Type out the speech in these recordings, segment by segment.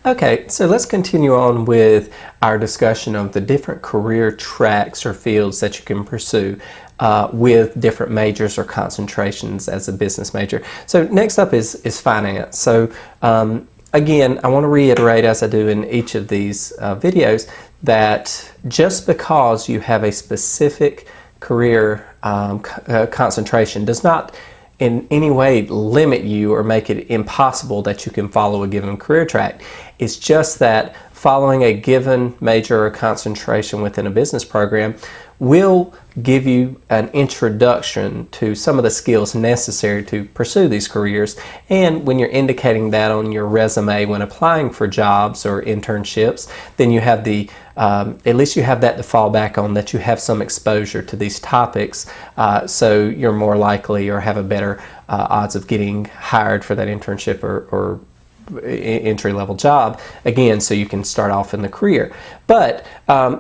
Okay, so let's continue on with our discussion of the different career tracks or fields that you can pursue with different majors or concentrations as a business major. So next up is finance. So again, I want to reiterate, as I do in each of these videos, that just because you have a specific career concentration does not in any way limit you or make it impossible that you can follow a given career track. It's just that following a given major or concentration within a business program will give you an introduction to some of the skills necessary to pursue these careers. And when you're indicating that on your resume when applying for jobs or internships, then you have at least you have that to fall back on, that you have some exposure to these topics, so you're more likely or have a better odds of getting hired for that internship or entry-level job, again, so you can start off in the career. But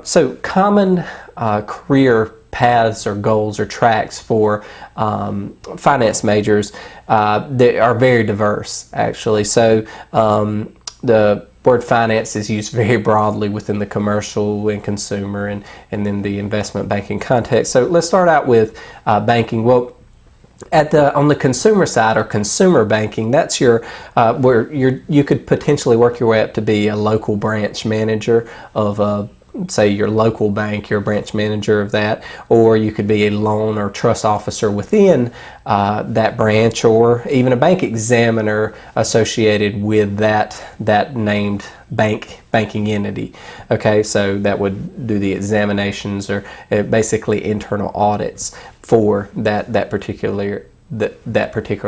so common career paths or goals or tracks for finance majors, they are very diverse, actually. So the word finance is used very broadly within the commercial and consumer and then the investment banking context. So let's start out with banking. Well, on the consumer side, or consumer banking, that's your where you could potentially work your way up to be a local branch manager of say your local bank. You're a branch manager of that, or you could be a loan or trust officer within that branch, or even a bank examiner associated with that named banking entity. Okay, so that would do the examinations or basically internal audits for that particular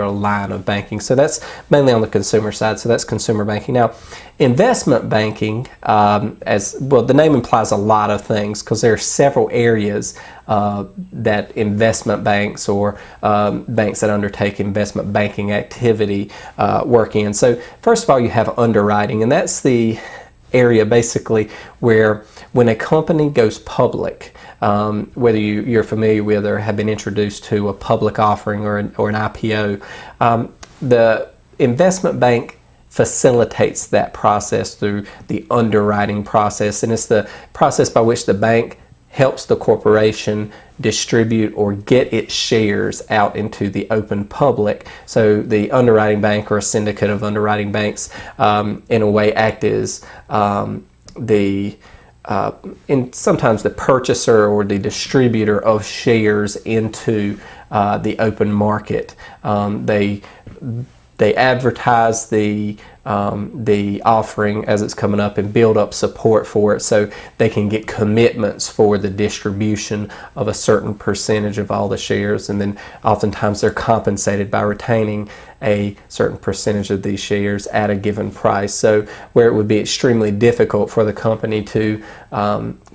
line of banking. So that's mainly on the consumer side. So that's consumer banking. Now, investment banking, as well, the name implies a lot of things because there are several areas that investment banks or banks that undertake investment banking activity work in. So first of all, you have underwriting, and that's the area basically where when a company goes public, whether you're familiar with or have been introduced to a public offering or an IPO, the investment bank facilitates that process through the underwriting process, and it's the process by which the bank helps the corporation distribute or get its shares out into the open public. So the underwriting bank or a syndicate of underwriting banks in a way act as sometimes the purchaser or the distributor of shares into the open market. They advertise the offering as it's coming up and build up support for it, so they can get commitments for the distribution of a certain percentage of all the shares, and then oftentimes they're compensated by retaining a certain percentage of these shares at a given price. So where it would be extremely difficult for the company to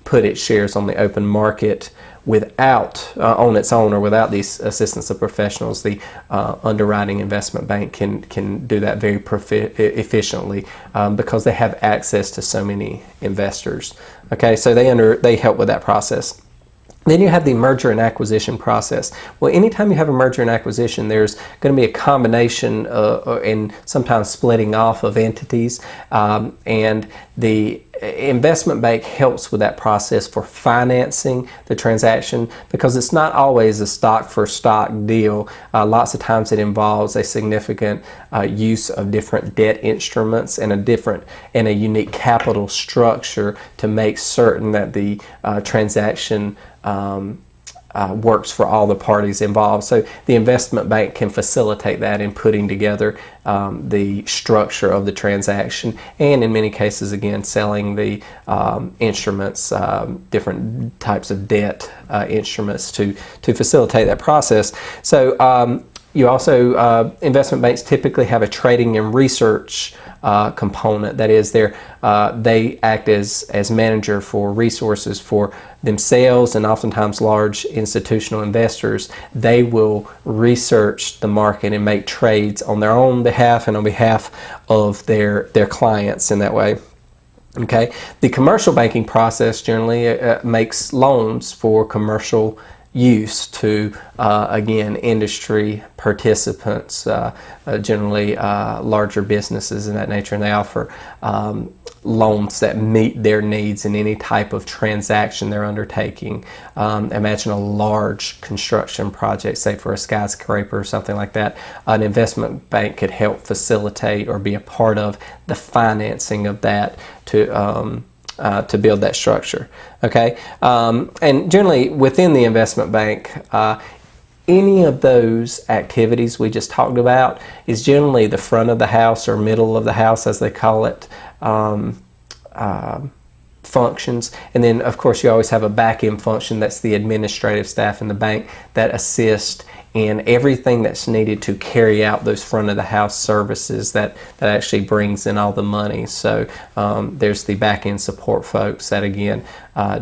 put its shares on the open market without on its own or without the assistance of professionals, the underwriting investment bank can do that very efficiently because they have access to so many investors. Okay, so they help with that process. Then you have the merger and acquisition process. Well, anytime you have a merger and acquisition, there's going to be a combination and sometimes splitting off of entities, and the investment bank helps with that process for financing the transaction, because it's not always a stock for stock deal. Lots of times it involves a significant use of different debt instruments and a unique capital structure to make certain that the transaction works for all the parties involved. So the investment bank can facilitate that in putting together the structure of the transaction, and in many cases, again, selling the instruments, different types of debt instruments to facilitate that process. So you also, investment banks typically have a trading and research component. That is, they act as manager for resources for themselves and oftentimes large institutional investors. They will research the market and make trades on their own behalf and on behalf of their clients in that way. Okay, the commercial banking process generally makes loans for commercial use to, again, industry participants, generally larger businesses in that nature, and they offer loans that meet their needs in any type of transaction they're undertaking. Imagine a large construction project, say for a skyscraper or something like that. An investment bank could help facilitate or be a part of the financing of that to build that structure. Okay, and generally within the investment bank, any of those activities we just talked about is generally the front of the house or middle of the house, as they call it, functions. And then of course you always have a back end function, that's the administrative staff in the bank that assist in everything that's needed to carry out those front of the house services that actually brings in all the money. So there's the back end support folks that again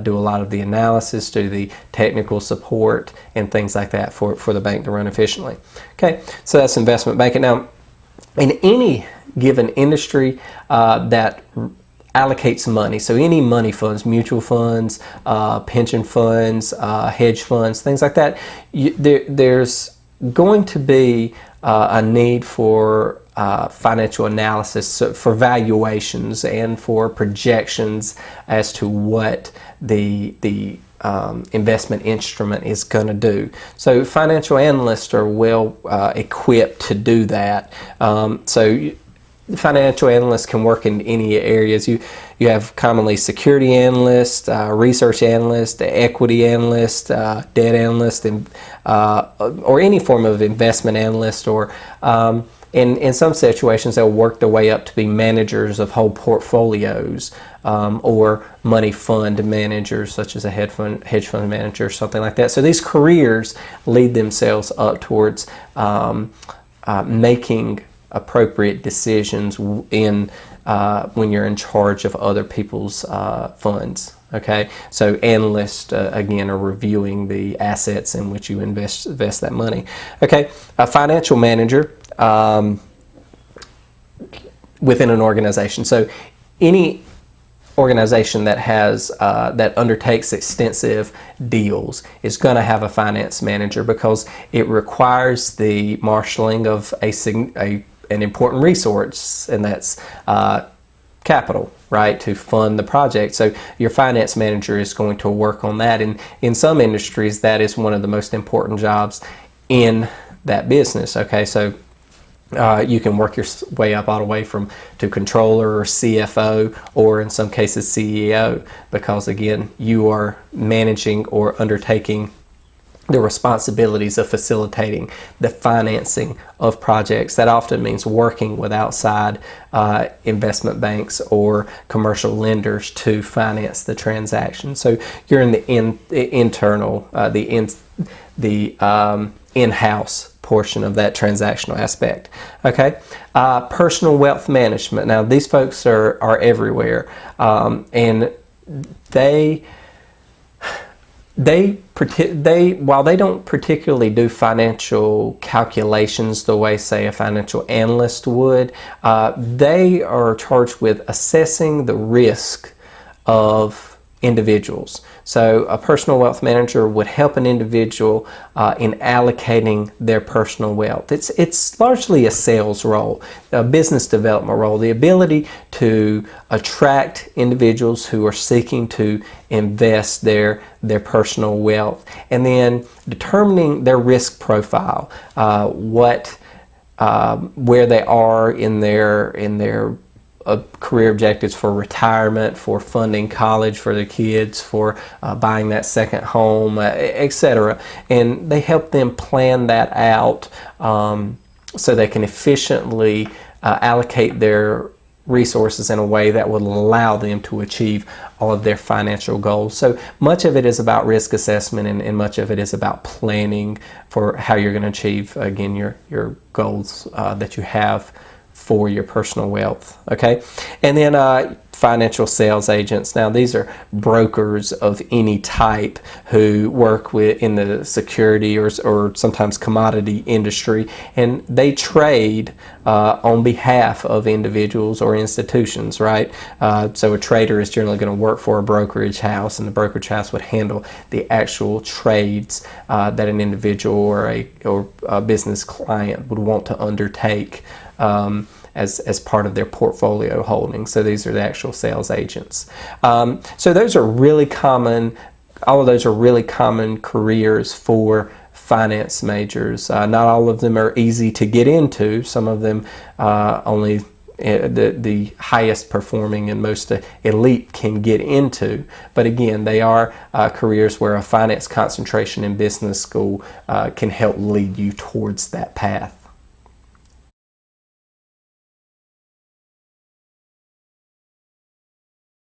do a lot of the analysis, do the technical support and things like that for the bank to run efficiently. Okay, so that's investment banking. Now in any given industry that allocates money, so any money funds, mutual funds, pension funds, hedge funds, things like that, there's going to be a need for financial analysis, for valuations and for projections as to what the investment instrument is going to do. So financial analysts are well equipped to do that. Financial analysts can work in any areas. You have commonly security analysts, research analysts, equity analysts, debt analysts, and or any form of investment analyst, or in some situations they'll work their way up to be managers of whole portfolios, or money fund managers, such as a hedge fund manager or something like that. So these careers lead themselves up towards making appropriate decisions in when you're in charge of other people's funds. Okay, so analysts again are reviewing the assets in which you invest that money. Okay, a financial manager within an organization. So any organization that has that undertakes extensive deals is going to have a finance manager, because it requires the marshaling of an important resource, and that's capital, right, to fund the project. So your finance manager is going to work on that, and in some industries that is one of the most important jobs in that business. Okay, so you can work your way up all the way to controller or CFO, or in some cases CEO, because again you are managing or undertaking the responsibilities of facilitating the financing of projects. That often means working with outside investment banks or commercial lenders to finance the transaction. So you're in the internal, in-house portion of that transactional aspect. Okay, personal wealth management. Now these folks are everywhere, and they while they don't particularly do financial calculations the way, say, a financial analyst would, they are charged with assessing the risk of individuals. So a personal wealth manager would help an individual in allocating their personal wealth. It's largely a sales role, a business development role, the ability to attract individuals who are seeking to invest their personal wealth, and then determining their risk profile, where they are in their career objectives for retirement, for funding college for their kids, for buying that second home, etc. And they help them plan that out so they can efficiently allocate their resources in a way that will allow them to achieve all of their financial goals. So much of it is about risk assessment, and much of it is about planning for how you're going to achieve, again, your goals that you have for your personal wealth. Okay, and then financial sales agents. Now, these are brokers of any type who work in the security or sometimes commodity industry, and they trade on behalf of individuals or institutions, right? So a trader is generally going to work for a brokerage house, and the brokerage house would handle the actual trades that an individual or a business client would want to undertake as part of their portfolio holdings. So these are the actual sales agents. So those are really common. All of those are really common careers for finance majors. Not all of them are easy to get into. Some of them only the highest performing and most elite can get into. But again, they are careers where a finance concentration in business school can help lead you towards that path.